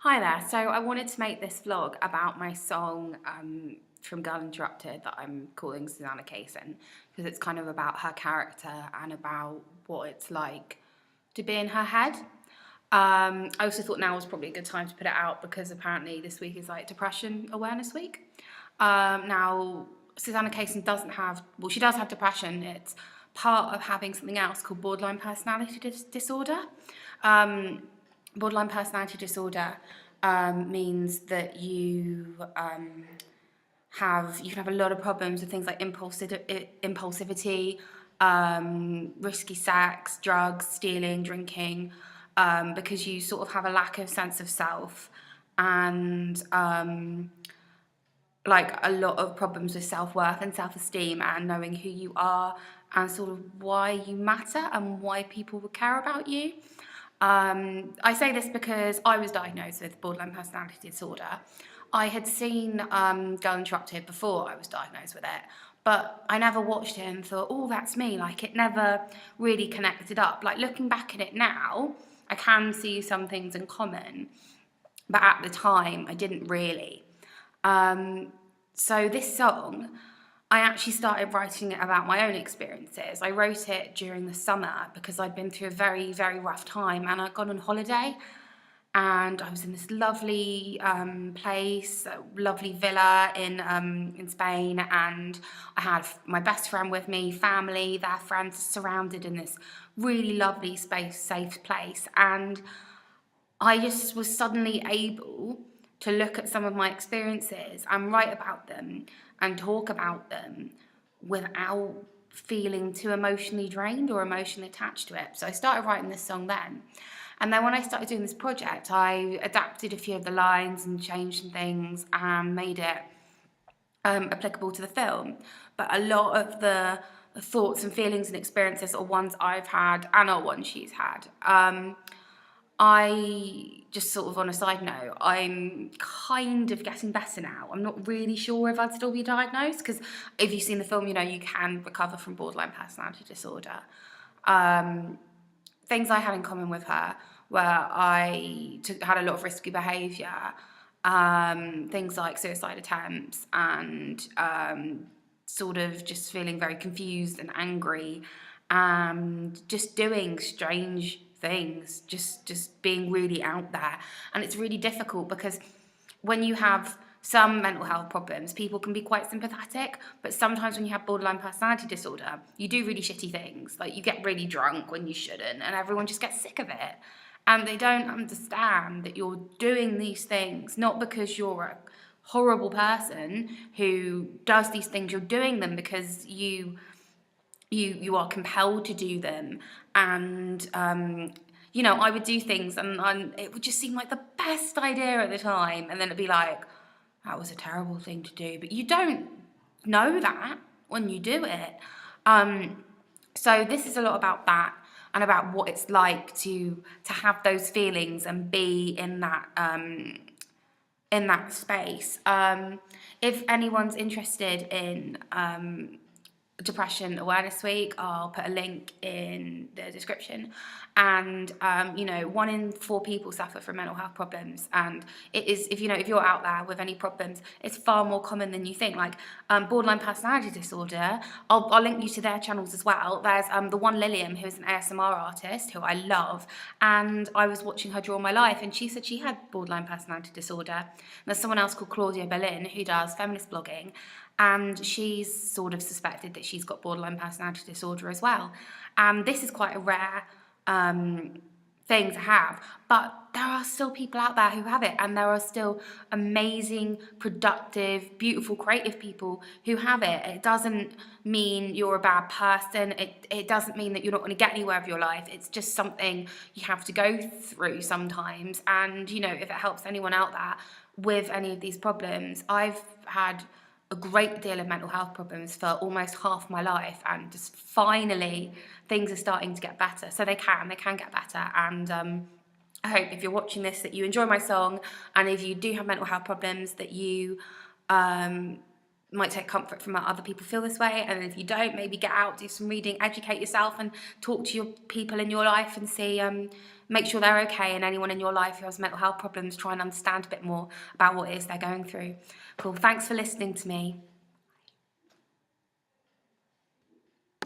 Hi there, so I wanted to make this vlog about my song from Girl Interrupted that I'm calling Susanna Kaysen, because it's kind of about her character and about what it's like to be in her head. I also thought now was probably a good time to put it out because apparently this week is like Depression Awareness Week. Now, Susanna Kaysen doesn't have, well, she does have depression. It's part of having something else called borderline personality disorder. Borderline personality disorder means that you can have a lot of problems with things like impulsivity, risky sex, drugs, stealing, drinking, because you sort of have a lack of sense of self and like a lot of problems with self-worth and self-esteem and knowing who you are and sort of why you matter and why people would care about you. I say this because I was diagnosed with borderline personality disorder. I had seen Girl Interrupted before I was diagnosed with it, but I never watched it and thought, oh, that's me. Like, it never really connected up. Like, looking back at it now, I can see some things in common, but at the time, I didn't really. So this song, I actually started writing it about my own experiences. I wrote it during the summer because I'd been through a very, very rough time and I'd gone on holiday and I was in this lovely place, a lovely villa in Spain, and I had my best friend with me, family, their friends, surrounded in this really lovely space, safe place, and I just was suddenly able to look at some of my experiences and write about them and talk about them without feeling too emotionally drained or emotionally attached to it. So I started writing this song then. And then when I started doing this project, I adapted a few of the lines and changed some things and made it applicable to the film. But a lot of the thoughts and feelings and experiences are ones I've had and are ones she's had. I just sort of on a side note, I'm kind of getting better now. I'm not really sure if I'd still be diagnosed because if you've seen the film, you know, you can recover from borderline personality disorder. Things I had in common with her where had a lot of risky behaviour, things like suicide attempts and sort of just feeling very confused and angry and just doing strange things, just being really out there. And it's really difficult because when you have some mental health problems, people can be quite sympathetic, but sometimes when you have borderline personality disorder, you do really shitty things. Like you get really drunk when you shouldn't, and everyone just gets sick of it. And they don't understand that you're doing these things not because you're a horrible person who does these things. You're doing them because you are compelled to do them. And you know, I would do things and it would just seem like the best idea at the time, and then it'd be like, that was a terrible thing to do, but you don't know that when you do it. So this is a lot about that and about what it's like to have those feelings and be in that space. If anyone's interested in Depression Awareness Week, I'll put a link in the description. And you know, 1 in 4 people suffer from mental health problems, and it is, if you're out there with any problems, it's far more common than you think. Like borderline personality disorder, I'll link you to their channels as well. There's the one Lillian, who is an ASMR artist who I love, and I was watching her draw my life, and she said she had borderline personality disorder. And there's someone else called Claudia Berlin who does feminist blogging, and she's sort of suspected that she's got borderline personality disorder as well. And this is quite a rare thing to have, but there are still people out there who have it, and there are still amazing, productive, beautiful, creative people who have it. It doesn't mean you're a bad person. It doesn't mean that you're not going to get anywhere with your life. It's just something you have to go through sometimes. And you know, if it helps anyone out there with any of these problems, I've had a great deal of mental health problems for almost half my life, and just finally things are starting to get better. So they can get better. And I hope if you're watching this that you enjoy my song, and if you do have mental health problems that you might take comfort from how other people feel this way, and if you don't, maybe get out, do some reading, educate yourself, and talk to your people in your life and see, make sure they're okay, and anyone in your life who has mental health problems, try and understand a bit more about what it is they're going through. Cool, thanks for listening to me.